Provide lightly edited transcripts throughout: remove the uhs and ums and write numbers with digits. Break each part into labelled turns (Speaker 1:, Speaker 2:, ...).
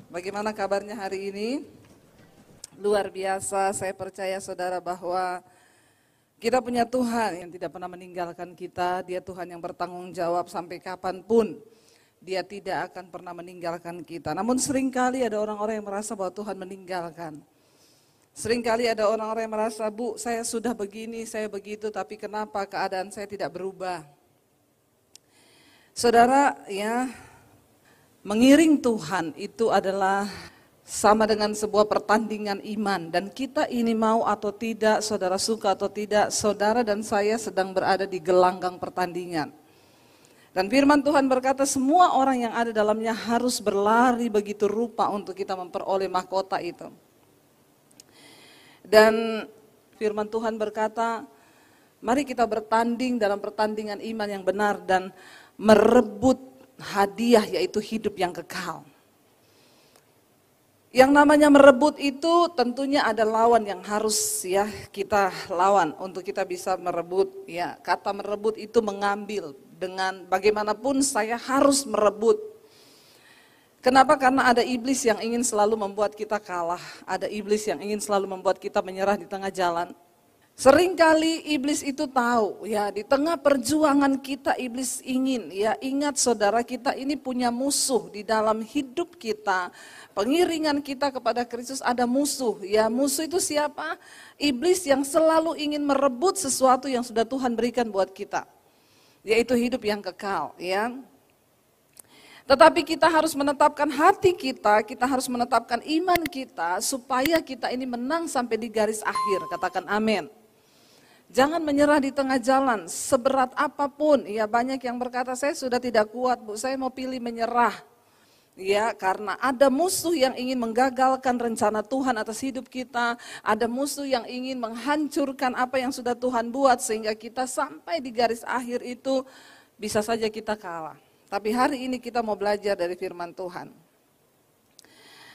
Speaker 1: Bagaimana kabarnya hari ini? Luar biasa, saya percaya saudara bahwa kita punya Tuhan yang tidak pernah meninggalkan kita. Dia Tuhan yang bertanggung jawab sampai kapanpun. Dia tidak akan pernah meninggalkan kita. Namun seringkali ada orang-orang yang merasa bahwa Tuhan meninggalkan. Seringkali ada orang-orang yang merasa, Bu, saya sudah begini, saya begitu, tapi kenapa keadaan saya tidak berubah? Saudara, ya, mengiring Tuhan itu adalah sama dengan sebuah pertandingan iman. Dan kita ini mau atau tidak, saudara suka atau tidak, saudara dan saya sedang berada di gelanggang pertandingan. Dan firman Tuhan berkata semua orang yang ada dalamnya harus berlari begitu rupa untuk kita memperoleh mahkota itu. Dan firman Tuhan berkata, mari kita bertanding dalam pertandingan iman yang benar dan merebut hadiah yaitu hidup yang kekal. Yang namanya merebut itu tentunya ada lawan yang harus ya kita lawan untuk kita bisa merebut. Ya, kata merebut itu mengambil, dengan bagaimanapun saya harus merebut. Kenapa? Karena ada iblis yang ingin selalu membuat kita kalah, ada iblis yang ingin selalu membuat kita menyerah di tengah jalan. Seringkali iblis itu tahu, ya di tengah perjuangan kita iblis ingin, ya ingat saudara kita ini punya musuh di dalam hidup kita, pengiringan kita kepada Kristus ada musuh, ya musuh itu siapa? Iblis yang selalu ingin merebut sesuatu yang sudah Tuhan berikan buat kita, yaitu hidup yang kekal, ya. Tetapi kita harus menetapkan hati kita harus menetapkan iman kita supaya kita ini menang sampai di garis akhir, katakan amin. Jangan menyerah di tengah jalan, seberat apapun. Ya banyak yang berkata, saya sudah tidak kuat Bu, saya mau pilih menyerah. Ya karena ada musuh yang ingin menggagalkan rencana Tuhan atas hidup kita. Ada musuh yang ingin menghancurkan apa yang sudah Tuhan buat. Sehingga kita sampai di garis akhir itu bisa saja kita kalah. Tapi hari ini kita mau belajar dari firman Tuhan.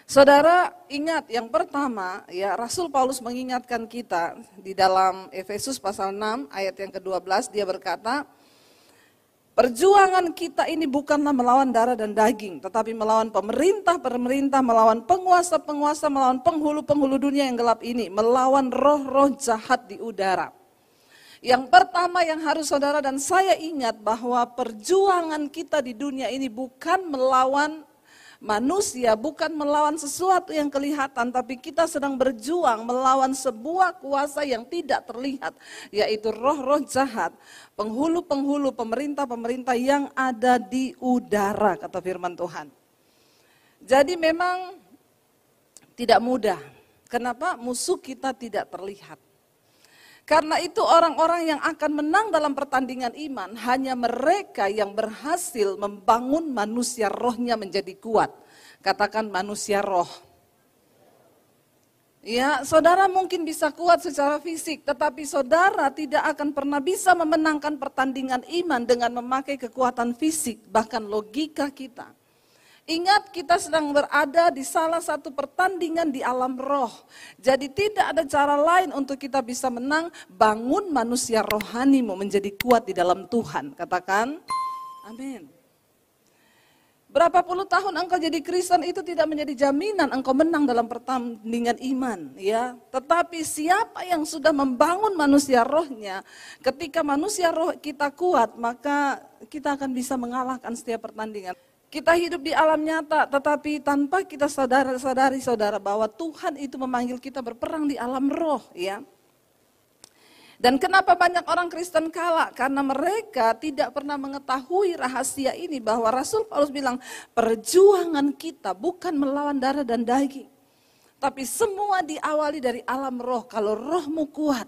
Speaker 1: Saudara ingat yang pertama ya Rasul Paulus mengingatkan kita di dalam Efesus pasal 6 ayat yang ke-12 dia berkata, perjuangan kita ini bukanlah melawan darah dan daging tetapi melawan pemerintah-pemerintah, melawan penguasa-penguasa, melawan penghulu-penghulu dunia yang gelap ini, melawan roh-roh jahat di udara. Yang pertama yang harus saudara dan saya ingat bahwa perjuangan kita di dunia ini bukan melawan manusia, bukan melawan sesuatu yang kelihatan, tapi kita sedang berjuang melawan sebuah kuasa yang tidak terlihat, yaitu roh-roh jahat, penghulu-penghulu, pemerintah-pemerintah yang ada di udara, kata firman Tuhan. Jadi memang tidak mudah. Kenapa? Musuh kita tidak terlihat. Karena itu orang-orang yang akan menang dalam pertandingan iman hanya mereka yang berhasil membangun manusia rohnya menjadi kuat. Katakan manusia roh. Ya, saudara mungkin bisa kuat secara fisik, tetapi saudara tidak akan pernah bisa memenangkan pertandingan iman dengan memakai kekuatan fisik, bahkan logika kita. Ingat kita sedang berada di salah satu pertandingan di alam roh. Jadi tidak ada cara lain untuk kita bisa menang. Bangun manusia rohanimu menjadi kuat di dalam Tuhan. Katakan amin. Berapa puluh tahun engkau jadi Kristen itu tidak menjadi jaminan engkau menang dalam pertandingan iman. Ya, tetapi siapa yang sudah membangun manusia rohnya, ketika manusia roh kita kuat, maka kita akan bisa mengalahkan setiap pertandingan. Kita hidup di alam nyata, tetapi tanpa kita sadari saudara bahwa Tuhan itu memanggil kita berperang di alam roh, ya. Dan kenapa banyak orang Kristen kalah? Karena mereka tidak pernah mengetahui rahasia ini bahwa Rasul Paulus bilang perjuangan kita bukan melawan darah dan daging, tapi semua diawali dari alam roh. Kalau rohmu kuat,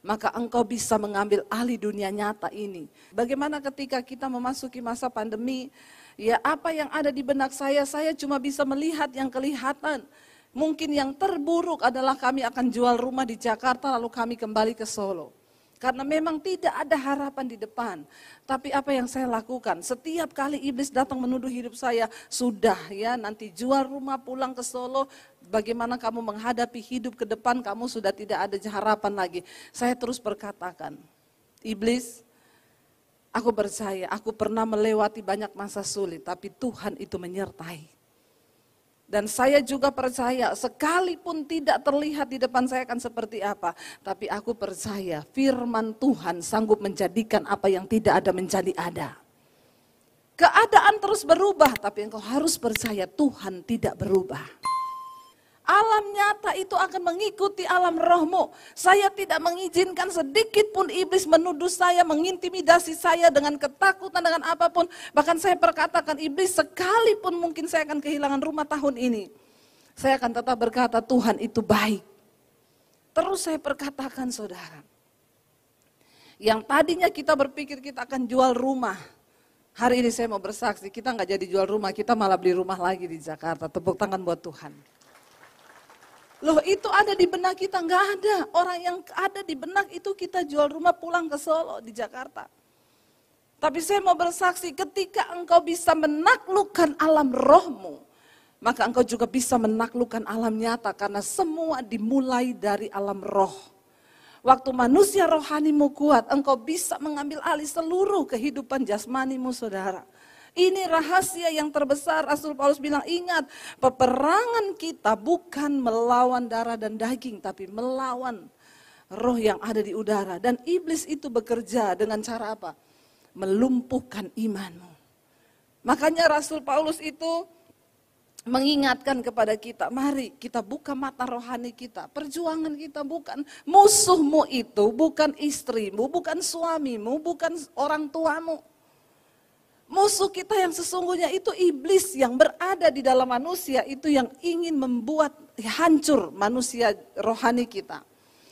Speaker 1: maka engkau bisa mengambil alih dunia nyata ini. Bagaimana ketika kita memasuki masa pandemi? Ya apa yang ada di benak saya cuma bisa melihat yang kelihatan. Mungkin yang terburuk adalah kami akan jual rumah di Jakarta lalu kami kembali ke Solo. Karena memang tidak ada harapan di depan. Tapi apa yang saya lakukan? Setiap kali iblis datang menuduh hidup saya, sudah ya nanti jual rumah pulang ke Solo. Bagaimana kamu menghadapi hidup ke depan, kamu sudah tidak ada harapan lagi. Saya terus berkatakan, iblis, aku percaya, aku pernah melewati banyak masa sulit, tapi Tuhan itu menyertai. Dan saya juga percaya, sekalipun tidak terlihat di depan saya akan seperti apa, tapi aku percaya firman Tuhan sanggup menjadikan apa yang tidak ada menjadi ada. Keadaan terus berubah, tapi engkau harus percaya Tuhan tidak berubah. Alam nyata itu akan mengikuti alam rohmu. Saya tidak mengizinkan sedikit pun iblis menuduh saya, mengintimidasi saya dengan ketakutan, dengan apapun. Bahkan saya perkatakan iblis, sekalipun mungkin saya akan kehilangan rumah tahun ini, saya akan tetap berkata Tuhan itu baik. Terus saya perkatakan saudara, yang tadinya kita berpikir kita akan jual rumah, hari ini saya mau bersaksi, kita nggak jadi jual rumah, kita malah beli rumah lagi di Jakarta. Tepuk tangan buat Tuhan. Loh itu ada di benak kita? Nggak ada. Orang yang ada di benak itu kita jual rumah pulang ke Solo di Jakarta. Tapi saya mau bersaksi, ketika engkau bisa menaklukkan alam rohmu, maka engkau juga bisa menaklukkan alam nyata, karena semua dimulai dari alam roh. Waktu manusia rohanimu kuat, engkau bisa mengambil alih seluruh kehidupan jasmanimu saudara. Ini rahasia yang terbesar. Rasul Paulus bilang, ingat, peperangan kita bukan melawan darah dan daging, tapi melawan roh yang ada di udara. Dan iblis itu bekerja dengan cara apa? Melumpuhkan imanmu. Makanya Rasul Paulus itu mengingatkan kepada kita, mari kita buka mata rohani kita. Perjuangan kita bukan musuhmu itu, bukan istrimu, bukan suamimu, bukan orang tuamu. Musuh kita yang sesungguhnya itu iblis yang berada di dalam manusia, itu yang ingin membuat hancur manusia rohani kita.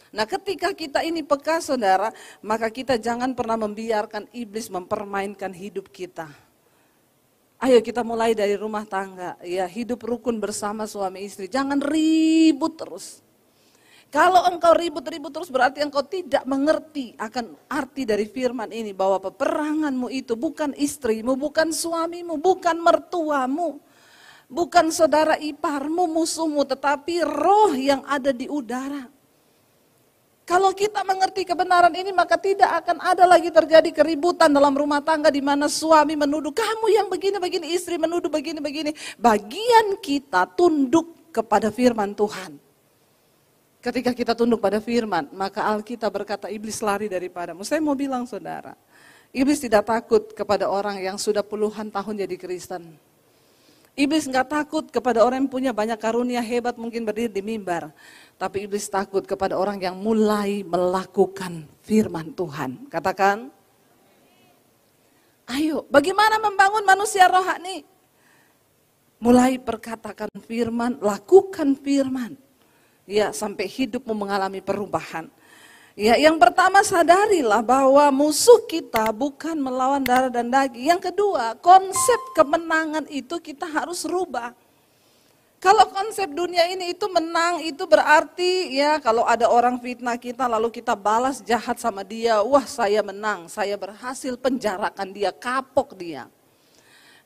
Speaker 1: Nah ketika kita ini peka saudara, maka kita jangan pernah membiarkan iblis mempermainkan hidup kita. Ayo kita mulai dari rumah tangga, ya hidup rukun bersama suami istri, jangan ribut terus. Kalau engkau ribut-ribut terus berarti engkau tidak mengerti akan arti dari firman ini, bahwa peperanganmu itu bukan istrimu, bukan suamimu, bukan mertuamu, bukan saudara iparmu, musuhmu, tetapi roh yang ada di udara. Kalau kita mengerti kebenaran ini, maka tidak akan ada lagi terjadi keributan dalam rumah tangga di mana suami menuduh kamu yang begini-begini, istri menuduh begini-begini. Bagian kita tunduk kepada firman Tuhan. Ketika kita tunduk pada firman, maka Alkitab berkata iblis lari daripadamu. Saya mau bilang saudara, iblis tidak takut kepada orang yang sudah puluhan tahun jadi Kristen. Iblis nggak takut kepada orang yang punya banyak karunia hebat mungkin berdiri di mimbar. Tapi iblis takut kepada orang yang mulai melakukan firman Tuhan. Katakan, ayo bagaimana membangun manusia rohani? Mulai perkatakan firman, lakukan firman. Ya, sampai hidupmu mengalami perubahan. Ya, yang pertama sadarilah bahwa musuh kita bukan melawan darah dan daging. Yang kedua, konsep kemenangan itu kita harus rubah. Kalau konsep dunia ini itu menang, itu berarti ya kalau ada orang fitnah kita lalu kita balas jahat sama dia, wah saya menang, saya berhasil penjarakan dia, kapok dia.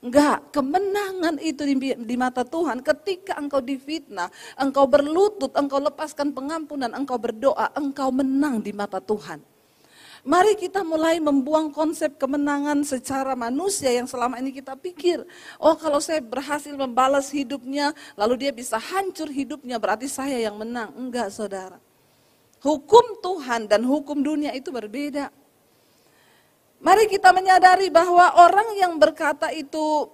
Speaker 1: Enggak, kemenangan itu di mata Tuhan ketika engkau difitnah, engkau berlutut, engkau lepaskan pengampunan, engkau berdoa, engkau menang di mata Tuhan. Mari kita mulai membuang konsep kemenangan secara manusia yang selama ini kita pikir, oh kalau saya berhasil membalas hidupnya, lalu dia bisa hancur hidupnya, berarti saya yang menang. Enggak saudara, hukum Tuhan dan hukum dunia itu berbeda. Mari kita menyadari bahwa orang yang berkata itu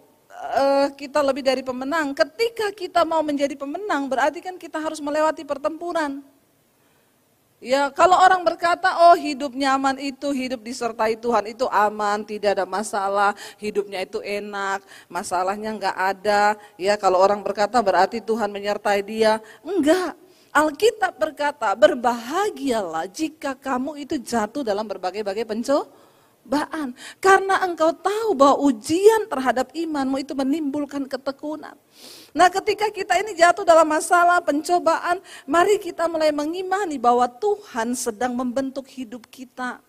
Speaker 1: kita lebih dari pemenang. Ketika kita mau menjadi pemenang berarti kan kita harus melewati pertempuran. Ya, kalau orang berkata oh hidup nyaman itu, hidup disertai Tuhan itu aman, tidak ada masalah, hidupnya itu enak, masalahnya enggak ada. Ya, kalau orang berkata berarti Tuhan menyertai dia. Enggak. Alkitab berkata berbahagialah jika kamu itu jatuh dalam berbagai-bagai pencobaan. Karena engkau tahu bahwa ujian terhadap imanmu itu menimbulkan ketekunan. Nah ketika kita ini jatuh dalam masalah pencobaan, mari kita mulai mengimani bahwa Tuhan sedang membentuk hidup kita.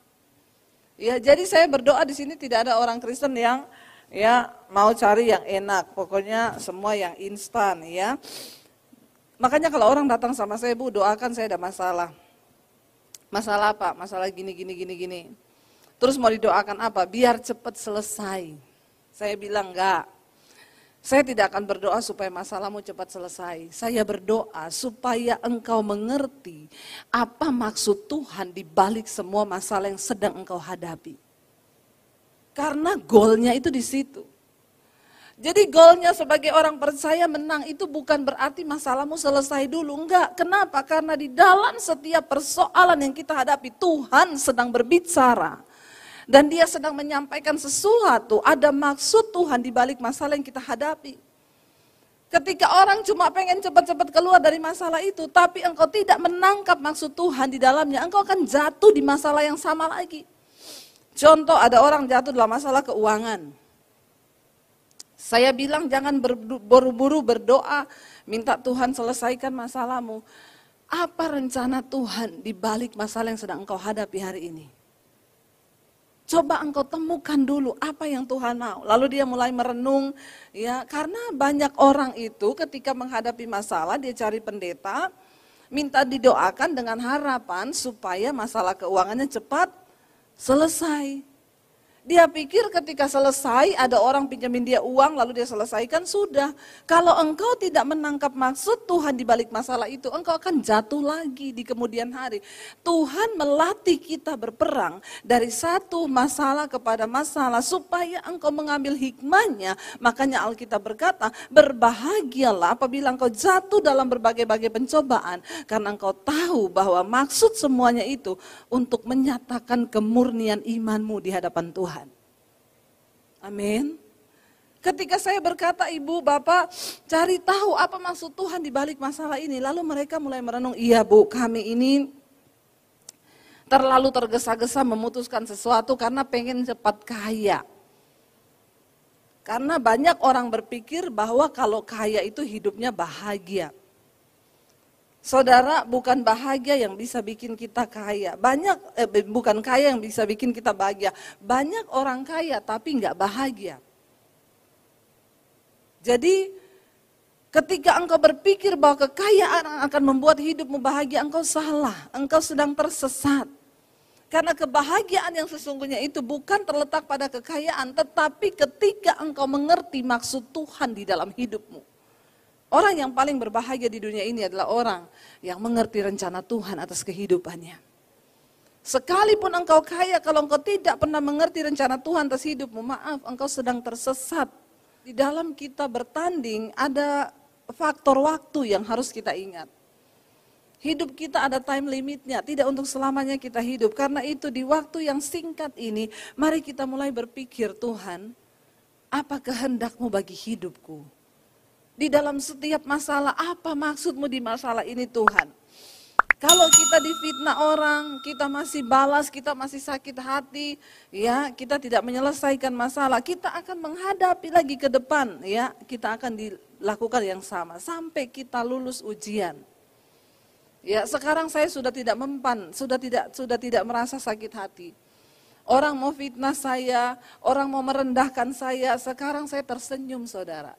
Speaker 1: Ya, jadi saya berdoa di sini tidak ada orang Kristen yang ya mau cari yang enak, pokoknya semua yang instan ya. Makanya kalau orang datang sama saya, Bu doakan saya ada masalah. Masalah apa? Masalah gini. Terus mau didoakan apa? Biar cepat selesai. Saya bilang enggak. Saya tidak akan berdoa supaya masalahmu cepat selesai. Saya berdoa supaya engkau mengerti apa maksud Tuhan di balik semua masalah yang sedang engkau hadapi. Karena goalnya itu di situ. Jadi goalnya sebagai orang percaya menang itu bukan berarti masalahmu selesai dulu. Enggak, kenapa? Karena di dalam setiap persoalan yang kita hadapi, Tuhan sedang berbicara. Dan dia sedang menyampaikan sesuatu, ada maksud Tuhan di balik masalah yang kita hadapi. Ketika orang cuma pengen cepat-cepat keluar dari masalah itu, tapi engkau tidak menangkap maksud Tuhan di dalamnya, engkau akan jatuh di masalah yang sama lagi. Contoh, ada orang jatuh dalam masalah keuangan. Saya bilang jangan buru-buru berdoa, minta Tuhan selesaikan masalahmu. Apa rencana Tuhan di balik masalah yang sedang engkau hadapi hari ini? Coba engkau temukan dulu apa yang Tuhan mau. Lalu dia mulai merenung, ya, karena banyak orang itu ketika menghadapi masalah dia cari pendeta, minta didoakan dengan harapan supaya masalah keuangannya cepat selesai. Dia pikir ketika selesai ada orang pinjamin dia uang lalu dia selesaikan, sudah. Kalau engkau tidak menangkap maksud Tuhan di balik masalah itu, engkau akan jatuh lagi di kemudian hari. Tuhan melatih kita berperang dari satu masalah kepada masalah supaya engkau mengambil hikmahnya. Makanya Alkitab berkata, berbahagialah apabila engkau jatuh dalam berbagai-bagai pencobaan. Karena engkau tahu bahwa maksud semuanya itu untuk menyatakan kemurnian imanmu di hadapan Tuhan. Amin. Ketika saya berkata, Ibu, Bapak, cari tahu apa maksud Tuhan di balik masalah ini. Lalu mereka mulai merenung, iya Bu, kami ini terlalu tergesa-gesa memutuskan sesuatu karena pengen cepat kaya. Karena banyak orang berpikir bahwa kalau kaya itu hidupnya bahagia. Saudara, bukan bahagia yang bisa bikin kita kaya. Bukan kaya yang bisa bikin kita bahagia. Banyak orang kaya tapi enggak bahagia. Jadi ketika engkau berpikir bahwa kekayaan akan membuat hidupmu bahagia, engkau salah. Engkau sedang tersesat. Karena kebahagiaan yang sesungguhnya itu bukan terletak pada kekayaan, tetapi ketika engkau mengerti maksud Tuhan di dalam hidupmu. Orang yang paling berbahagia di dunia ini adalah orang yang mengerti rencana Tuhan atas kehidupannya. Sekalipun engkau kaya, kalau engkau tidak pernah mengerti rencana Tuhan atas hidupmu, maaf, engkau sedang tersesat. Di dalam kita bertanding ada faktor waktu yang harus kita ingat. Hidup kita ada time limitnya, tidak untuk selamanya kita hidup. Karena itu di waktu yang singkat ini, mari kita mulai berpikir, Tuhan, apa kehendak-Mu bagi hidupku? Di dalam setiap masalah, apa maksud-Mu di masalah ini Tuhan? Kalau kita difitnah orang, kita masih balas, kita masih sakit hati, ya, kita tidak menyelesaikan masalah, kita akan menghadapi lagi ke depan, ya, kita akan dilakukan yang sama sampai kita lulus ujian. Ya, sekarang saya sudah tidak mempan, sudah tidak merasa sakit hati. Orang mau fitnah saya, orang mau merendahkan saya, sekarang saya tersenyum, saudara.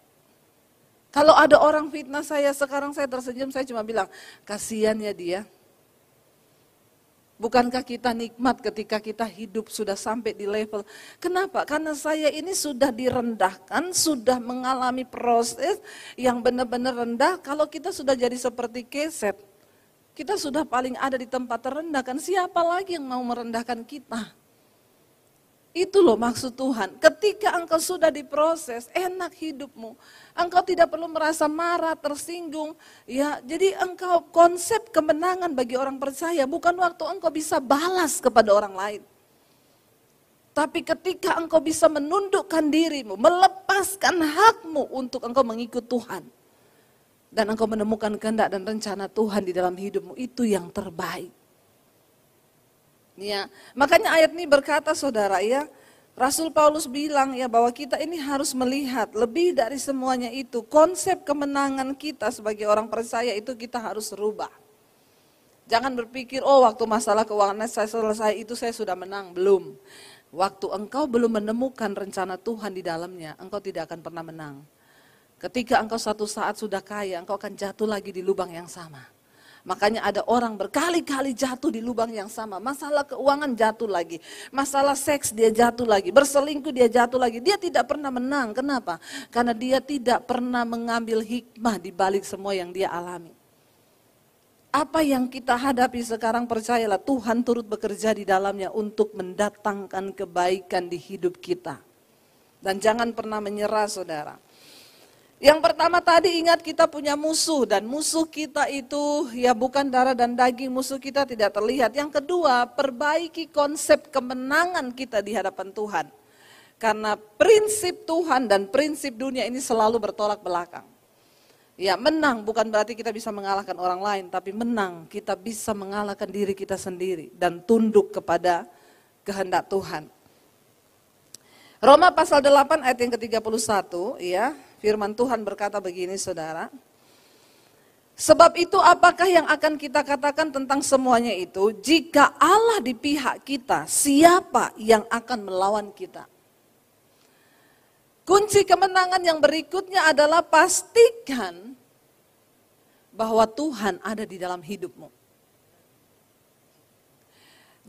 Speaker 1: Kalau ada orang fitnah saya, sekarang saya tersenyum, saya cuma bilang, kasihan ya dia. Bukankah kita nikmat ketika kita hidup sudah sampai di level, kenapa? Karena saya ini sudah direndahkan, sudah mengalami proses yang benar-benar rendah. Kalau kita sudah jadi seperti keset, kita sudah paling ada di tempat terendah, kan siapa lagi yang mau merendahkan kita? Itu loh maksud Tuhan. Ketika engkau sudah diproses, enak hidupmu. Engkau tidak perlu merasa marah, tersinggung. Ya, jadi engkau konsep kemenangan bagi orang percaya bukan waktu engkau bisa balas kepada orang lain. Tapi ketika engkau bisa menundukkan dirimu, melepaskan hakmu untuk engkau mengikut Tuhan. Dan engkau menemukan kehendak dan rencana Tuhan di dalam hidupmu, itu yang terbaik. Ya, makanya ayat ini berkata saudara ya, Rasul Paulus bilang ya bahwa kita ini harus melihat lebih dari semuanya itu, konsep kemenangan kita sebagai orang percaya itu kita harus rubah. Jangan berpikir, oh waktu masalah keuangan saya selesai itu saya sudah menang, belum. Waktu engkau belum menemukan rencana Tuhan di dalamnya, engkau tidak akan pernah menang. Ketika engkau satu saat sudah kaya, engkau akan jatuh lagi di lubang yang sama. Makanya ada orang berkali-kali jatuh di lubang yang sama. Masalah keuangan jatuh lagi. Masalah seks dia jatuh lagi. Berselingkuh dia jatuh lagi. Dia tidak pernah menang. Kenapa? Karena dia tidak pernah mengambil hikmah di balik semua yang dia alami. Apa yang kita hadapi sekarang, percayalah Tuhan turut bekerja di dalamnya untuk mendatangkan kebaikan di hidup kita. Dan jangan pernah menyerah, saudara. Yang pertama tadi, ingat kita punya musuh, dan musuh kita itu ya bukan darah dan daging, musuh kita tidak terlihat. Yang kedua, perbaiki konsep kemenangan kita di hadapan Tuhan. Karena prinsip Tuhan dan prinsip dunia ini selalu bertolak belakang. Ya, menang bukan berarti kita bisa mengalahkan orang lain, tapi menang kita bisa mengalahkan diri kita sendiri dan tunduk kepada kehendak Tuhan. Roma pasal 8 ayat yang ke-31, ya, firman Tuhan berkata begini, saudara. Sebab itu apakah yang akan kita katakan tentang semuanya itu? Jika Allah di pihak kita, siapa yang akan melawan kita? Kunci kemenangan yang berikutnya adalah pastikan bahwa Tuhan ada di dalam hidupmu.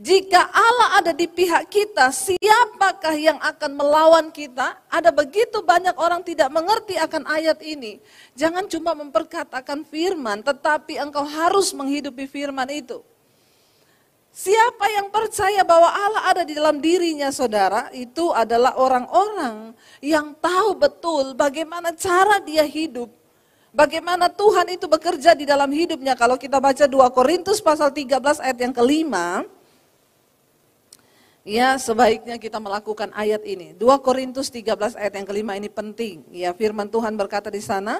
Speaker 1: Jika Allah ada di pihak kita, siapakah yang akan melawan kita? Ada begitu banyak orang tidak mengerti akan ayat ini. Jangan cuma memperkatakan firman, tetapi engkau harus menghidupi firman itu. Siapa yang percaya bahwa Allah ada di dalam dirinya, saudara, itu adalah orang-orang yang tahu betul bagaimana cara dia hidup. Bagaimana Tuhan itu bekerja di dalam hidupnya. Kalau kita baca 2 Korintus pasal 13 ayat yang kelima, ya sebaiknya kita melakukan ayat ini. 2 Korintus 13 ayat yang kelima ini penting. Ya, firman Tuhan berkata di sana,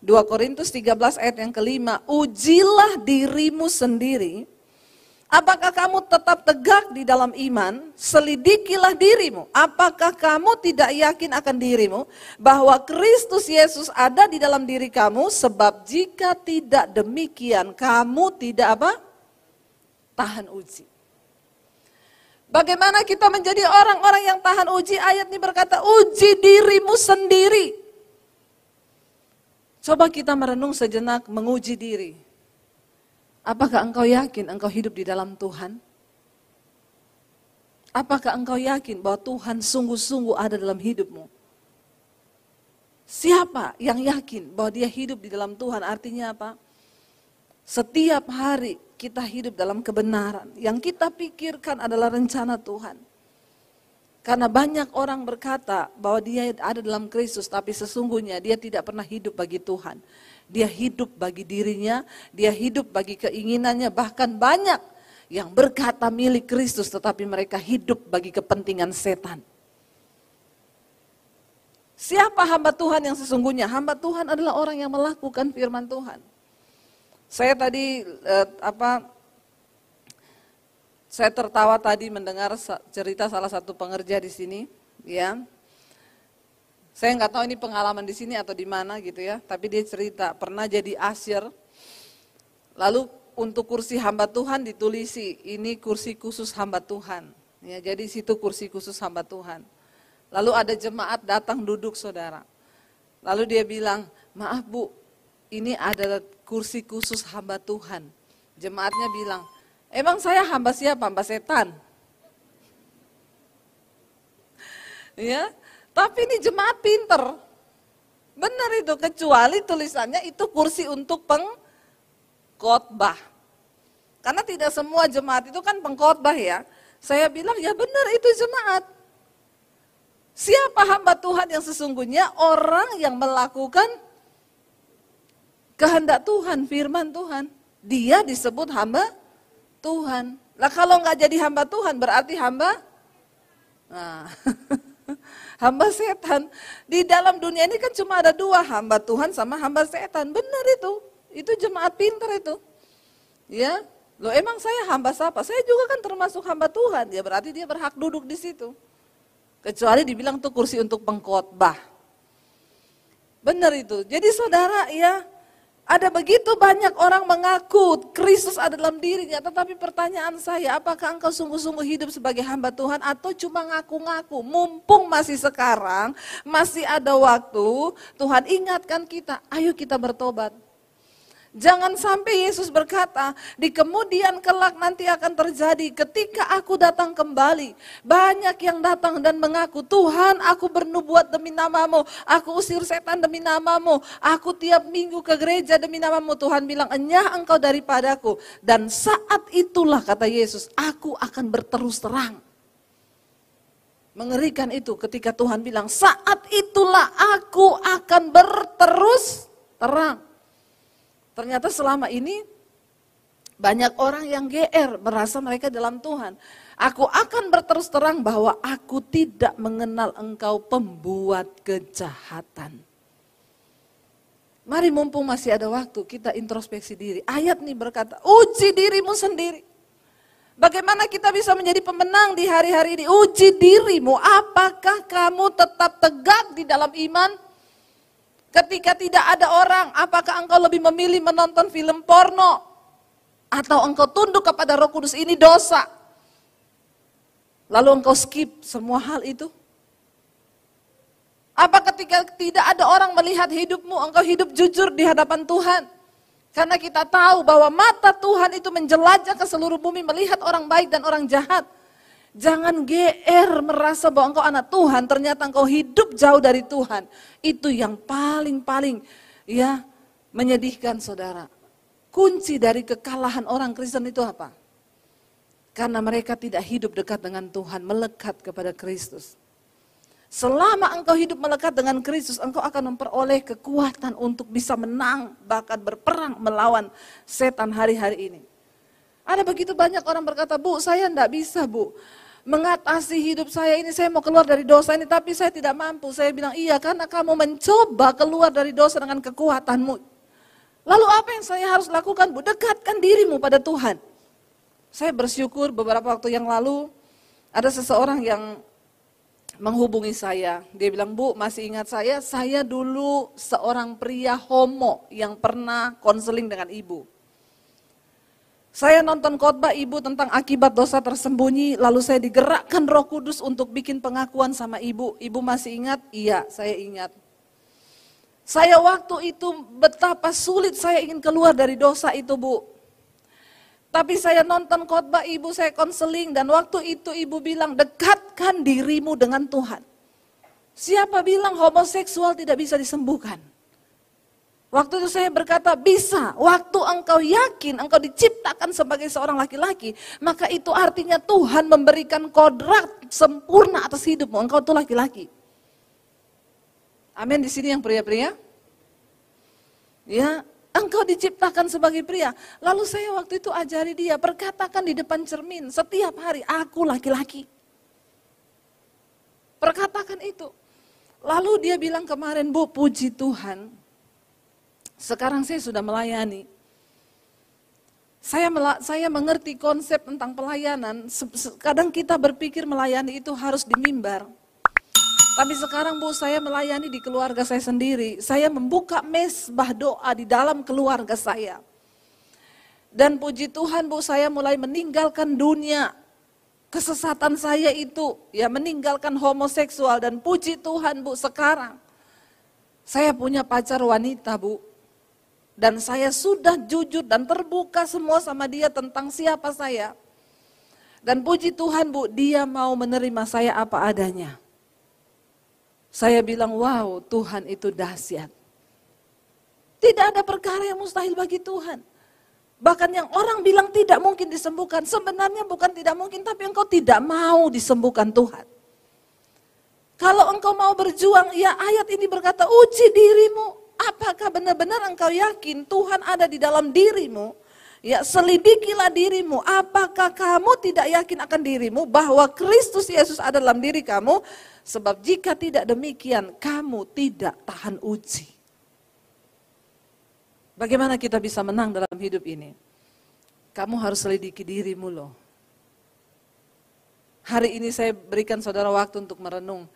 Speaker 1: 2 Korintus 13 ayat yang kelima, ujilah dirimu sendiri. Apakah kamu tetap tegak di dalam iman? Selidikilah dirimu. Apakah kamu tidak yakin akan dirimu bahwa Kristus Yesus ada di dalam diri kamu? Sebab jika tidak demikian, kamu tidak apa? Tahan uji. Bagaimana kita menjadi orang-orang yang tahan uji? Ayat ini berkata, uji dirimu sendiri. Coba kita merenung sejenak, menguji diri. Apakah engkau yakin engkau hidup di dalam Tuhan? Apakah engkau yakin bahwa Tuhan sungguh-sungguh ada dalam hidupmu? Siapa yang yakin bahwa dia hidup di dalam Tuhan? Artinya apa? Setiap hari kita hidup dalam kebenaran. Yang kita pikirkan adalah rencana Tuhan. Karena banyak orang berkata bahwa dia ada dalam Kristus, tapi sesungguhnya dia tidak pernah hidup bagi Tuhan. Dia hidup bagi dirinya, dia hidup bagi keinginannya, bahkan banyak yang berkata milik Kristus, tetapi mereka hidup bagi kepentingan setan. Siapa hamba Tuhan yang sesungguhnya? Hamba Tuhan adalah orang yang melakukan firman Tuhan. Saya tadi saya tertawa tadi mendengar cerita salah satu pengerja di sini, ya. Saya nggak tahu ini pengalaman di sini atau di mana gitu ya, tapi dia cerita pernah jadi usher. Lalu untuk kursi hamba Tuhan ditulisi, ini kursi khusus hamba Tuhan. Ya, jadi situ kursi khusus hamba Tuhan. Lalu ada jemaat datang duduk, saudara. Lalu dia bilang, maaf Bu, ini ada kursi khusus hamba Tuhan. Jemaatnya bilang, emang saya hamba siapa? Hamba setan. Ya, tapi ini jemaat pinter. Benar itu, kecuali tulisannya itu kursi untuk pengkhotbah. Karena tidak semua jemaat itu kan pengkhotbah ya. Saya bilang ya benar itu jemaat. Siapa hamba Tuhan yang sesungguhnya? Orang yang melakukan kehendak Tuhan, firman Tuhan. Dia disebut hamba Tuhan. Lah kalau nggak jadi hamba Tuhan berarti hamba hamba setan. Di dalam dunia ini kan cuma ada dua, hamba Tuhan sama hamba setan. Benar itu. Itu jemaat pintar itu. Ya, loh emang saya hamba siapa? Saya juga kan termasuk hamba Tuhan. Ya berarti dia berhak duduk di situ. Kecuali dibilang tuh kursi untuk pengkhotbah. Benar itu. Jadi saudara ya, ada begitu banyak orang mengaku Kristus ada dalam dirinya. Tetapi pertanyaan saya, apakah engkau sungguh-sungguh hidup sebagai hamba Tuhan atau cuma ngaku-ngaku? Mumpung masih sekarang, masih ada waktu, Tuhan ingatkan kita, ayo kita bertobat. Jangan sampai Yesus berkata, di kemudian kelak nanti akan terjadi ketika aku datang kembali. Banyak yang datang dan mengaku, Tuhan aku bernubuat demi namamu, aku usir setan demi namamu, aku tiap minggu ke gereja demi namamu. Tuhan bilang, enyah engkau daripadaku. Dan saat itulah kata Yesus, aku akan berterus terang. Mengerikan itu ketika Tuhan bilang, saat itulah aku akan berterus terang. Ternyata selama ini banyak orang yang GR merasa mereka dalam Tuhan. Aku akan berterus terang bahwa aku tidak mengenal engkau pembuat kejahatan. Mari mumpung masih ada waktu kita introspeksi diri. Ayat ini berkata, uji dirimu sendiri. Bagaimana kita bisa menjadi pemenang di hari-hari ini? Uji dirimu, apakah kamu tetap tegak di dalam iman? Ketika tidak ada orang, apakah engkau lebih memilih menonton film porno? Atau engkau tunduk kepada Roh Kudus, ini dosa. Lalu engkau skip semua hal itu? Apa ketika tidak ada orang melihat hidupmu, engkau hidup jujur di hadapan Tuhan? Karena kita tahu bahwa mata Tuhan itu menjelajah ke seluruh bumi, melihat orang baik dan orang jahat. Jangan GR merasa bahwa engkau anak Tuhan, ternyata engkau hidup jauh dari Tuhan. Itu yang paling ya menyedihkan saudara. Kunci dari kekalahan orang Kristen itu apa? Karena mereka tidak hidup dekat dengan Tuhan, melekat kepada Kristus. Selama engkau hidup melekat dengan Kristus, engkau akan memperoleh kekuatan untuk bisa menang, bahkan berperang melawan setan hari-hari ini. Ada begitu banyak orang berkata, Bu, saya enggak bisa, Bu, mengatasi hidup saya ini, saya mau keluar dari dosa ini, tapi saya tidak mampu. Saya bilang, iya, karena kamu mencoba keluar dari dosa dengan kekuatanmu. Lalu apa yang saya harus lakukan, Bu? Dekatkan dirimu pada Tuhan. Saya bersyukur beberapa waktu yang lalu, ada seseorang yang menghubungi saya. Dia bilang, Bu, masih ingat saya dulu seorang pria homo yang pernah konseling dengan ibu. Saya nonton khotbah ibu tentang akibat dosa tersembunyi, lalu saya digerakkan Roh Kudus untuk bikin pengakuan sama ibu. Ibu masih ingat? Iya, saya ingat. Saya waktu itu betapa sulit saya ingin keluar dari dosa itu, Bu. Tapi saya nonton khotbah ibu, saya konseling, dan waktu itu ibu bilang, dekatkan dirimu dengan Tuhan. Siapa bilang homoseksual tidak bisa disembuhkan? Waktu itu saya berkata, bisa. Waktu engkau yakin, engkau diciptakan sebagai seorang laki-laki, maka itu artinya Tuhan memberikan kodrat sempurna atas hidupmu. Engkau itu laki-laki. Amin, di sini yang pria-pria. Ya, engkau diciptakan sebagai pria. Lalu saya waktu itu ajari dia, perkatakan di depan cermin setiap hari, aku laki-laki. Perkatakan itu. Lalu dia bilang kemarin, Bu, puji Tuhan. Sekarang saya sudah melayani. Saya mengerti konsep tentang pelayanan. Kadang kita berpikir melayani itu harus di mimbar. Tapi sekarang, Bu, saya melayani di keluarga saya sendiri. Saya membuka mezbah doa di dalam keluarga saya. Dan puji Tuhan, Bu, saya mulai meninggalkan dunia kesesatan saya itu. Ya, meninggalkan homoseksual. Dan puji Tuhan, Bu, sekarang saya punya pacar wanita, Bu. Dan saya sudah jujur dan terbuka semua sama dia tentang siapa saya. Dan puji Tuhan, Bu, dia mau menerima saya apa adanya. Saya bilang, wow, Tuhan itu dahsyat. Tidak ada perkara yang mustahil bagi Tuhan. Bahkan yang orang bilang tidak mungkin disembuhkan, sebenarnya bukan tidak mungkin, tapi engkau tidak mau disembuhkan Tuhan. Kalau engkau mau berjuang, ya ayat ini berkata, uji dirimu. Apakah benar-benar engkau yakin Tuhan ada di dalam dirimu? Ya, selidikilah dirimu. Apakah kamu tidak yakin akan dirimu bahwa Kristus Yesus ada dalam diri kamu? Sebab jika tidak demikian, kamu tidak tahan uji. Bagaimana kita bisa menang dalam hidup ini? Kamu harus selidiki dirimu loh. Hari ini saya berikan saudara waktu untuk merenung.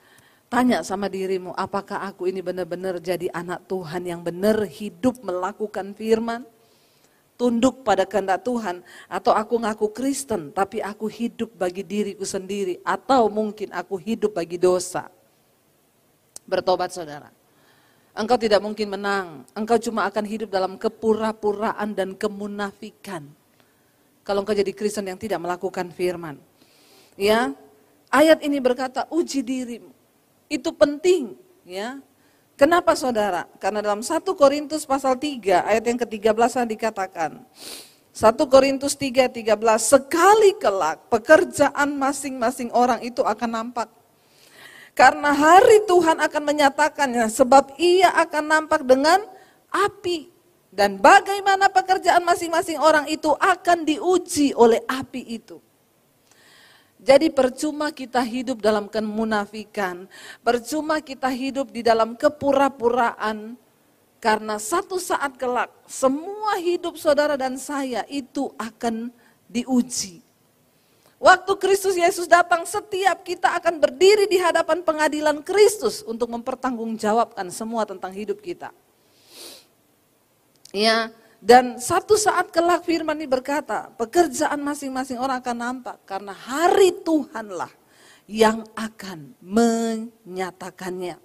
Speaker 1: Tanya sama dirimu, apakah aku ini benar-benar jadi anak Tuhan yang benar hidup melakukan firman? Tunduk pada kehendak Tuhan, atau aku ngaku Kristen tapi aku hidup bagi diriku sendiri, atau mungkin aku hidup bagi dosa. Bertobat saudara. engkau tidak mungkin menang. Engkau cuma akan hidup dalam kepura-puraan dan kemunafikan. Kalau engkau jadi Kristen yang tidak melakukan firman. Ya, ayat ini berkata uji dirimu. Itu penting, ya. Kenapa saudara? Karena dalam 1 Korintus pasal 3 ayat yang ke-13 dikatakan. 1 Korintus 3:13, sekali kelak pekerjaan masing-masing orang itu akan nampak. Karena hari Tuhan akan menyatakannya, sebab ia akan nampak dengan api. Dan bagaimana pekerjaan masing-masing orang itu akan diuji oleh api itu. Jadi percuma kita hidup dalam kemunafikan, percuma kita hidup di dalam kepura-puraan, karena satu saat kelak semua hidup saudara dan saya itu akan diuji. Waktu Kristus Yesus datang, setiap kita akan berdiri di hadapan pengadilan Kristus untuk mempertanggungjawabkan semua tentang hidup kita. Ya, dan satu saat kelak firman ini berkata, pekerjaan masing-masing orang akan nampak karena hari Tuhanlah yang akan menyatakannya.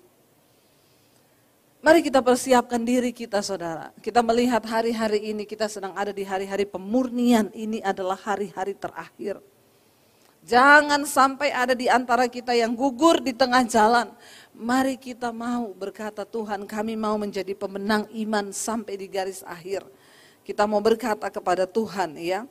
Speaker 1: Mari kita persiapkan diri kita saudara. Kita melihat hari-hari ini kita sedang ada di hari-hari pemurnian, ini adalah hari-hari terakhir. Jangan sampai ada di antara kita yang gugur di tengah jalan. Mari kita mau berkata, Tuhan kami mau menjadi pemenang iman sampai di garis akhir. Kita mau berkata kepada Tuhan ya.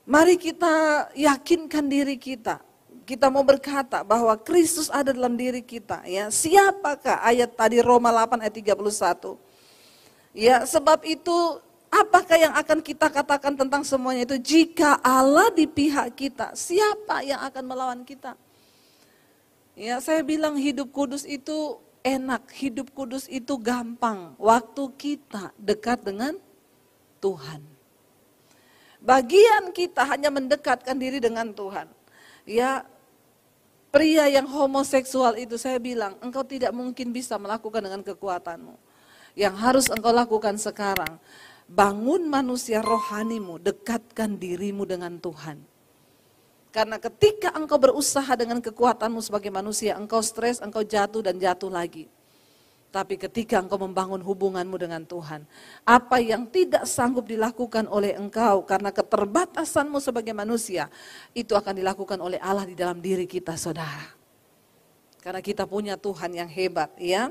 Speaker 1: Mari kita yakinkan diri kita. Kita mau berkata bahwa Kristus ada dalam diri kita ya. Siapakah ayat tadi Roma 8 ayat 31. Ya, sebab itu apakah yang akan kita katakan tentang semuanya itu? Jika Allah di pihak kita, siapa yang akan melawan kita? Ya, saya bilang hidup kudus itu enak, hidup kudus itu gampang. Waktu kita dekat dengan Tuhan. Bagian kita hanya mendekatkan diri dengan Tuhan. Ya, pria yang homoseksual itu saya bilang, engkau tidak mungkin bisa melakukan dengan kekuatanmu. Yang harus engkau lakukan sekarang, bangun manusia rohanimu, dekatkan dirimu dengan Tuhan. Karena ketika engkau berusaha dengan kekuatanmu sebagai manusia, engkau stres, engkau jatuh dan jatuh lagi. Tapi ketika engkau membangun hubunganmu dengan Tuhan, apa yang tidak sanggup dilakukan oleh engkau karena keterbatasanmu sebagai manusia, itu akan dilakukan oleh Allah di dalam diri kita saudara. Karena kita punya Tuhan yang hebat ya.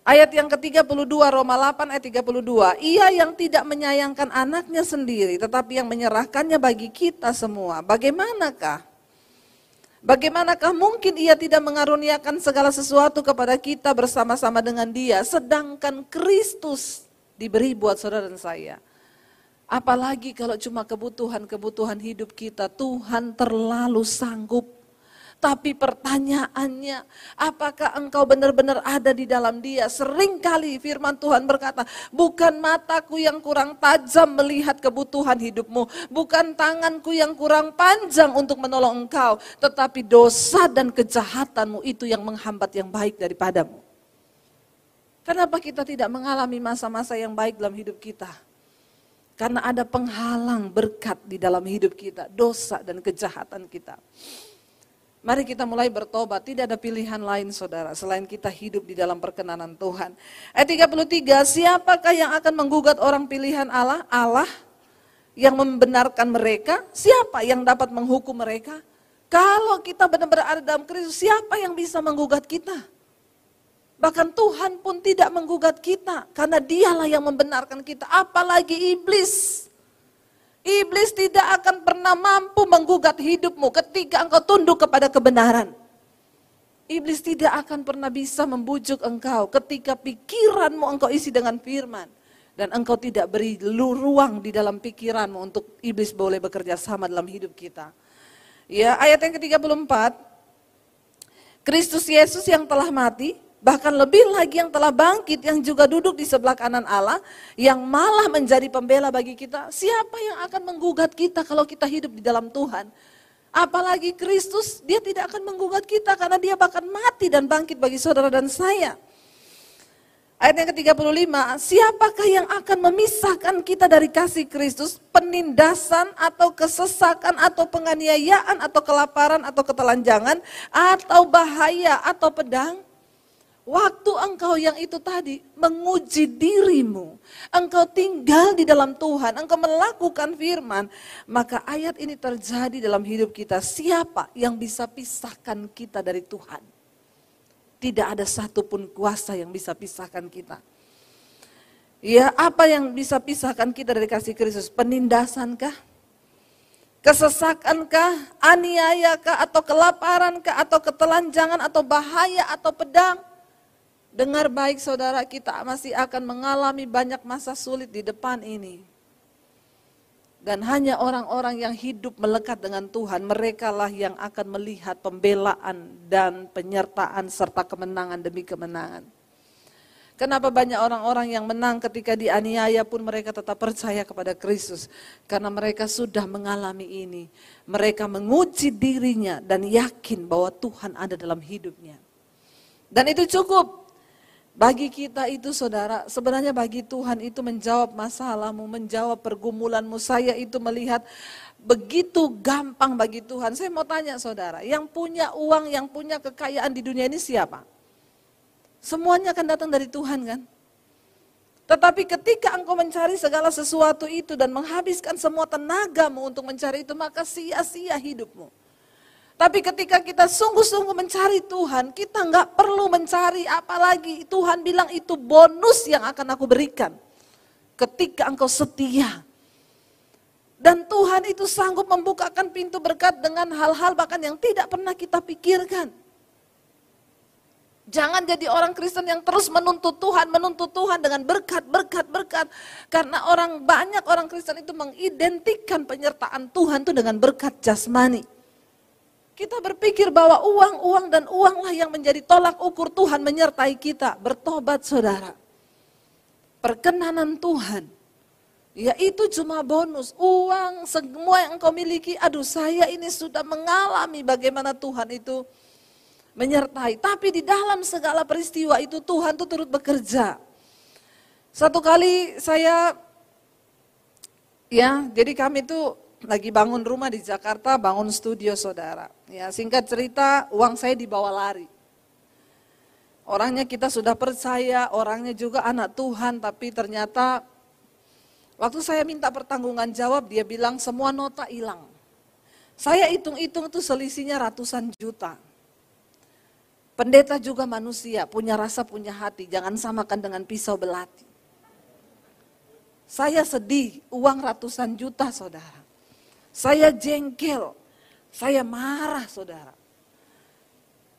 Speaker 1: Ayat yang ke-32 Roma 8 ayat 32, ia yang tidak menyayangkan anaknya sendiri tetapi yang menyerahkannya bagi kita semua. Bagaimanakah mungkin ia tidak mengaruniakan segala sesuatu kepada kita bersama-sama dengan dia, sedangkan Kristus diberi buat saudara dan saya. Apalagi kalau cuma kebutuhan hidup kita, Tuhan terlalu sanggup. Tapi pertanyaannya, apakah engkau benar-benar ada di dalam dia? Seringkali firman Tuhan berkata, bukan mataku yang kurang tajam melihat kebutuhan hidupmu, bukan tanganku yang kurang panjang untuk menolong engkau, tetapi dosa dan kejahatanmu itu yang menghambat yang baik daripadamu. Kenapa kita tidak mengalami masa-masa yang baik dalam hidup kita? Karena ada penghalang berkat di dalam hidup kita, dosa dan kejahatan kita. Mari kita mulai bertobat, tidak ada pilihan lain saudara, selain kita hidup di dalam perkenanan Tuhan. Ayat 33, siapakah yang akan menggugat orang pilihan Allah? Allah yang membenarkan mereka, siapa yang dapat menghukum mereka? Kalau kita benar-benar ada dalam Kristus, siapa yang bisa menggugat kita? Bahkan Tuhan pun tidak menggugat kita, karena dialah yang membenarkan kita, apalagi iblis. Iblis tidak akan pernah mampu menggugat hidupmu ketika engkau tunduk kepada kebenaran. Iblis tidak akan pernah bisa membujuk engkau ketika pikiranmu engkau isi dengan firman. Dan engkau tidak beri ruang di dalam pikiranmu untuk iblis boleh bekerja sama dalam hidup kita. Ya, ayat yang ke-34, Kristus Yesus yang telah mati, bahkan lebih lagi yang telah bangkit, yang juga duduk di sebelah kanan Allah, yang malah menjadi pembela bagi kita. Siapa yang akan menggugat kita kalau kita hidup di dalam Tuhan? Apalagi Kristus, dia tidak akan menggugat kita karena dia bahkan mati dan bangkit bagi saudara dan saya. Ayat yang ke-35, siapakah yang akan memisahkan kita dari kasih Kristus? Penindasan atau kesesakan atau penganiayaan atau kelaparan atau ketelanjangan atau bahaya atau pedang? Waktu engkau yang itu tadi menguji dirimu, engkau tinggal di dalam Tuhan, engkau melakukan firman, maka ayat ini terjadi dalam hidup kita. Siapa yang bisa pisahkan kita dari Tuhan? Tidak ada satupun kuasa yang bisa pisahkan kita. Ya, apa yang bisa pisahkan kita dari kasih Kristus? Penindasankah? Kesesakankah? Aniayakah? Atau kelaparankah? Atau ketelanjangan? Atau bahaya? Atau pedang? Dengar baik saudara, kita masih akan mengalami banyak masa sulit di depan ini. Dan hanya orang-orang yang hidup melekat dengan Tuhan, merekalah yang akan melihat pembelaan dan penyertaan serta kemenangan demi kemenangan. Kenapa banyak orang-orang yang menang ketika dianiaya pun mereka tetap percaya kepada Kristus? Karena mereka sudah mengalami ini. Mereka menguji dirinya dan yakin bahwa Tuhan ada dalam hidupnya. Dan itu cukup. Bagi kita itu saudara, sebenarnya bagi Tuhan itu menjawab masalahmu, menjawab pergumulanmu. Saya itu melihat begitu gampang bagi Tuhan. Saya mau tanya saudara, yang punya uang, yang punya kekayaan di dunia ini siapa? Semuanya akan datang dari Tuhan kan? Tetapi ketika engkau mencari segala sesuatu itu dan menghabiskan semua tenagamu untuk mencari itu, maka sia-sia hidupmu. Tapi ketika kita sungguh-sungguh mencari Tuhan, kita nggak perlu mencari apa lagi. Tuhan bilang itu bonus yang akan aku berikan. Ketika engkau setia. Dan Tuhan itu sanggup membukakan pintu berkat dengan hal-hal bahkan yang tidak pernah kita pikirkan. Jangan jadi orang Kristen yang terus menuntut Tuhan dengan berkat. Karena banyak orang Kristen itu mengidentikan penyertaan Tuhan itu dengan berkat jasmani. Kita berpikir bahwa uang dan uanglah yang menjadi tolak ukur Tuhan menyertai kita. Bertobat saudara. Perkenanan Tuhan. Ya itu cuma bonus. Uang semua yang engkau miliki. Aduh saya ini sudah mengalami bagaimana Tuhan itu menyertai. Tapi di dalam segala peristiwa itu Tuhan tuh turut bekerja. Satu kali jadi kami tuh lagi bangun rumah di Jakarta, bangun studio saudara. Ya, singkat cerita, uang saya dibawa lari. Orangnya kita sudah percaya, orangnya juga anak Tuhan, tapi ternyata waktu saya minta pertanggungan jawab, dia bilang semua nota hilang. Saya hitung-hitung itu selisihnya ratusan juta. Pendeta juga manusia, punya rasa, punya hati, jangan samakan dengan pisau belati. Saya sedih, uang ratusan juta saudara. Saya jengkel, saya marah saudara.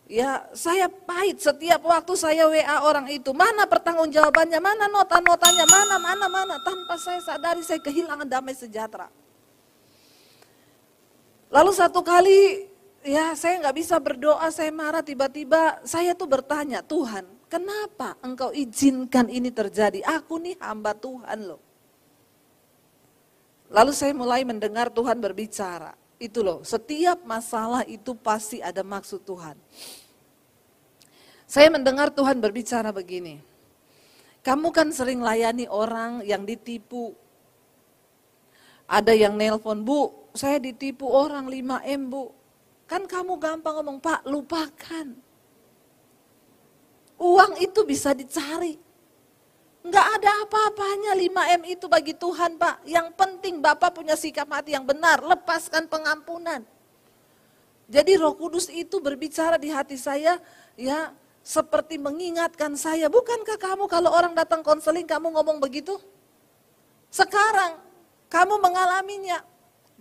Speaker 1: Ya saya pahit setiap waktu saya WA orang itu. Mana pertanggungjawabannya, mana nota-notanya, mana. Tanpa saya sadari saya kehilangan damai sejahtera. Lalu satu kali saya nggak bisa berdoa, saya marah tiba-tiba saya tuh bertanya, Tuhan kenapa engkau izinkan ini terjadi? Aku nih hamba Tuhan loh. Lalu saya mulai mendengar Tuhan berbicara. Itu loh, setiap masalah itu pasti ada maksud Tuhan. Saya mendengar Tuhan berbicara begini. Kamu kan sering layani orang yang ditipu. Ada yang nelpon, Bu, saya ditipu orang 5M Bu. Kan kamu gampang ngomong, Pak lupakan. Uang itu bisa dicari. Enggak ada apa-apanya 5M itu bagi Tuhan Pak. Yang penting Bapak punya sikap hati yang benar, lepaskan pengampunan. Jadi Roh Kudus itu berbicara di hati saya, ya seperti mengingatkan saya, bukankah kamu kalau orang datang konseling kamu ngomong begitu? Sekarang kamu mengalaminya,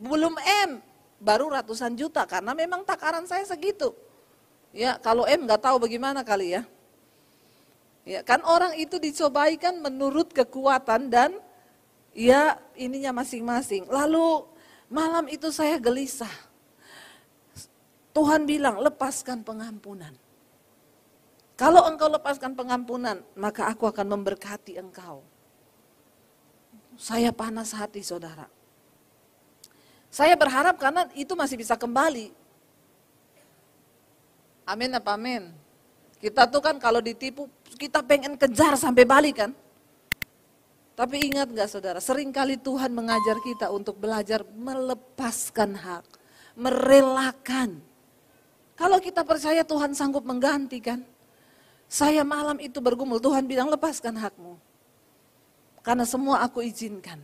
Speaker 1: belum M, baru ratusan juta karena memang takaran saya segitu. Ya kalau M nggak tahu bagaimana kali ya. Ya, kan orang itu dicobai kan menurut kekuatan dan ya ininya masing-masing. Lalu malam itu saya gelisah. Tuhan bilang lepaskan pengampunan. Kalau engkau lepaskan pengampunan, maka aku akan memberkati engkau. Saya panas hati saudara. Saya berharap karena itu masih bisa kembali. Amin apa amin? Kita tuh kan kalau ditipu, kita pengen kejar sampai balik kan. Tapi ingat gak saudara, seringkali Tuhan mengajar kita untuk belajar melepaskan hak, merelakan. Kalau kita percaya Tuhan sanggup menggantikan, saya malam itu bergumul, Tuhan bilang lepaskan hakmu. Karena semua aku izinkan.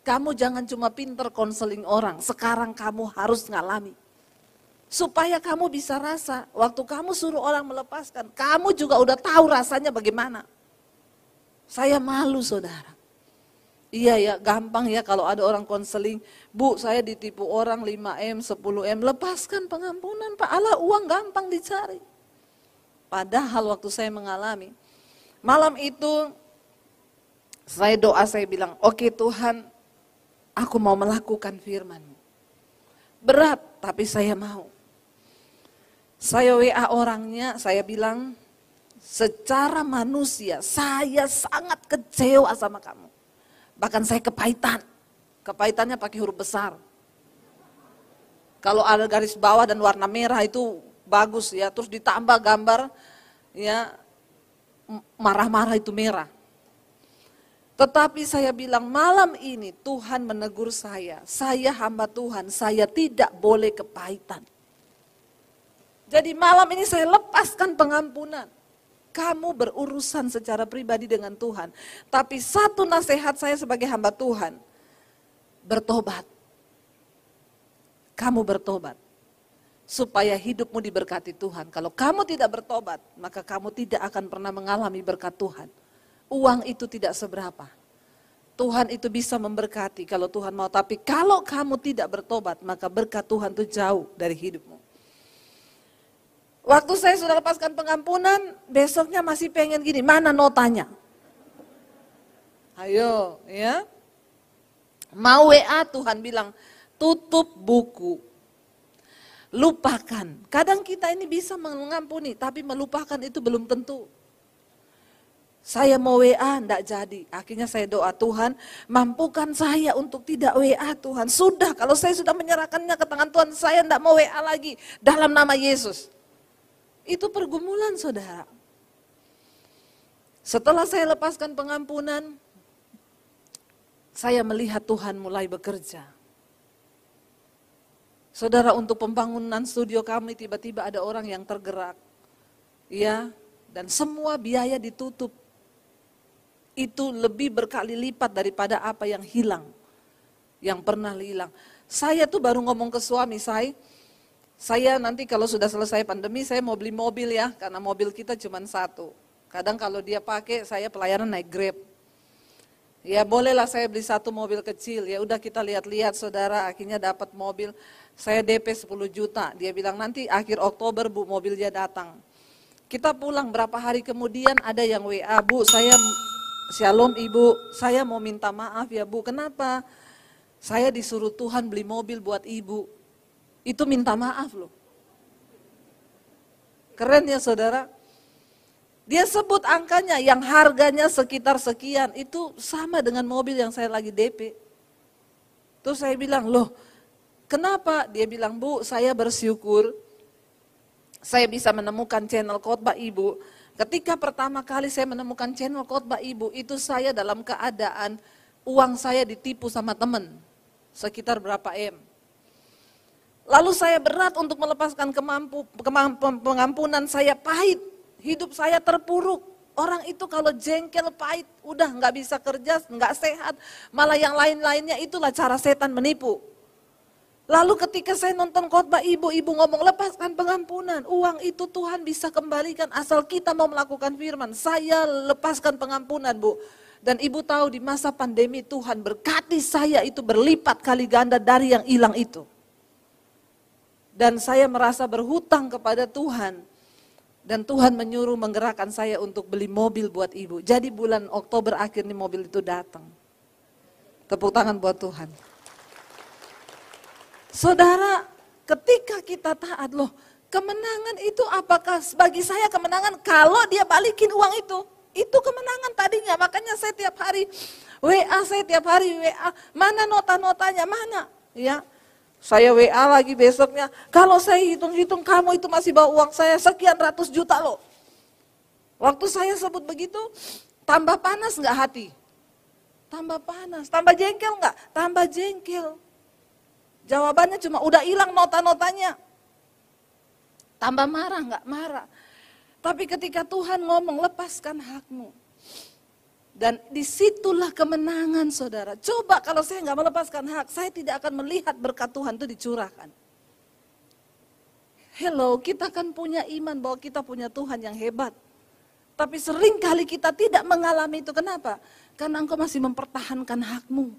Speaker 1: Kamu jangan cuma pinter konseling orang, sekarang kamu harus ngalami. Supaya kamu bisa rasa, waktu kamu suruh orang melepaskan, kamu juga udah tahu rasanya bagaimana. Saya malu saudara. Iya ya, gampang ya kalau ada orang konseling, Bu saya ditipu orang 5M, 10M, lepaskan pengampunan Pak, Allah uang gampang dicari. Padahal waktu saya mengalami, malam itu saya doa, saya bilang, oke Tuhan, aku mau melakukan firman-Mu. Berat, tapi saya mau. Saya WA orangnya, saya bilang, secara manusia saya sangat kecewa sama kamu. Bahkan saya kepahitan. Kepahitannya pakai huruf besar. Kalau ada garis bawah dan warna merah itu bagus ya. Terus ditambah gambar ya marah-marah itu merah. Tetapi saya bilang malam ini Tuhan menegur saya hamba Tuhan, saya tidak boleh kepahitan. Jadi malam ini saya lepaskan pengampunan. Kamu berurusan secara pribadi dengan Tuhan. Tapi satu nasihat saya sebagai hamba Tuhan, bertobat. Kamu bertobat. Supaya hidupmu diberkati Tuhan. Kalau kamu tidak bertobat, maka kamu tidak akan pernah mengalami berkat Tuhan. Uang itu tidak seberapa. Tuhan itu bisa memberkati kalau Tuhan mau. Tapi kalau kamu tidak bertobat, maka berkat Tuhan itu jauh dari hidupmu. Waktu saya sudah lepaskan pengampunan, besoknya masih pengen gini, mana notanya? Ayo, ya. Mau WA, Tuhan bilang, tutup buku. Lupakan. Kadang kita ini bisa mengampuni, tapi melupakan itu belum tentu. Saya mau WA, enggak jadi. Akhirnya saya doa, Tuhan, mampukan saya untuk tidak WA Tuhan. Sudah, kalau saya sudah menyerahkannya ke tangan Tuhan, saya enggak mau WA lagi. Dalam nama Yesus. Itu pergumulan saudara. Setelah saya lepaskan pengampunan, saya melihat Tuhan mulai bekerja. Saudara, untuk pembangunan studio kami tiba-tiba ada orang yang tergerak. Ya, dan semua biaya ditutup. Itu lebih berkali lipat daripada apa yang hilang. Yang pernah hilang. Saya tuh baru ngomong ke suami saya nanti kalau sudah selesai pandemi saya mau beli mobil ya, karena mobil kita cuma satu. Kadang kalau dia pakai saya pelayanan naik Grab. Ya bolehlah saya beli satu mobil kecil, ya udah kita lihat-lihat saudara, akhirnya dapat mobil. Saya DP 10 juta, dia bilang nanti akhir Oktober Bu mobilnya datang. Kita pulang berapa hari kemudian ada yang WA, Bu saya Shalom Ibu, saya mau minta maaf ya Bu, kenapa? Saya disuruh Tuhan beli mobil buat Ibu. Itu minta maaf loh. Keren ya saudara. Dia sebut angkanya yang harganya sekitar sekian. Itu sama dengan mobil yang saya lagi DP. Terus saya bilang, loh kenapa? Dia bilang, Bu saya bersyukur saya bisa menemukan channel khotbah Ibu. Ketika pertama kali saya menemukan channel khotbah Ibu, itu saya dalam keadaan uang saya ditipu sama teman. Sekitar berapa M. Lalu saya berat untuk melepaskan pengampunan, saya pahit, hidup saya terpuruk. Orang itu kalau jengkel pahit, udah nggak bisa kerja, nggak sehat. Malah yang lain-lainnya itulah cara setan menipu. Lalu ketika saya nonton khotbah ibu ngomong lepaskan pengampunan. Uang itu Tuhan bisa kembalikan asal kita mau melakukan firman. Saya lepaskan pengampunan Bu. Dan ibu tahu di masa pandemi Tuhan berkati saya itu berlipat kali ganda dari yang hilang itu. Dan saya merasa berhutang kepada Tuhan. Dan Tuhan menyuruh menggerakkan saya untuk beli mobil buat ibu. Jadi bulan Oktober akhirnya mobil itu datang. Tepuk tangan buat Tuhan. Saudara, ketika kita taat loh, kemenangan itu apakah bagi saya kemenangan kalau dia balikin uang itu? Itu kemenangan tadinya, makanya saya tiap hari WA, mana nota-notanya, mana? Ya. Saya WA lagi besoknya, kalau saya hitung-hitung kamu itu masih bawa uang saya sekian ratus juta loh. Waktu saya sebut begitu, tambah panas nggak hati? Tambah panas. Tambah jengkel nggak? Tambah jengkel. Jawabannya cuma udah hilang nota-notanya. Tambah marah nggak? Marah. Tapi ketika Tuhan ngomong, lepaskan hakmu. Dan disitulah kemenangan saudara. Coba kalau saya nggak melepaskan hak, saya tidak akan melihat berkat Tuhan itu dicurahkan. Hello, kita kan punya iman bahwa kita punya Tuhan yang hebat. Tapi seringkali kita tidak mengalami itu. Kenapa? Karena engkau masih mempertahankan hakmu.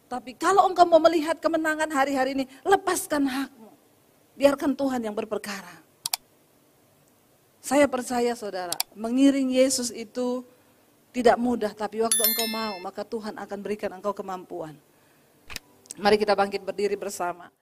Speaker 1: Tapi kalau engkau mau melihat kemenangan hari-hari ini, lepaskan hakmu. Biarkan Tuhan yang berperkara. Saya percaya saudara, mengiring Yesus itu tidak mudah. Tapi waktu engkau mau, maka Tuhan akan berikan engkau kemampuan. Mari kita bangkit berdiri bersama.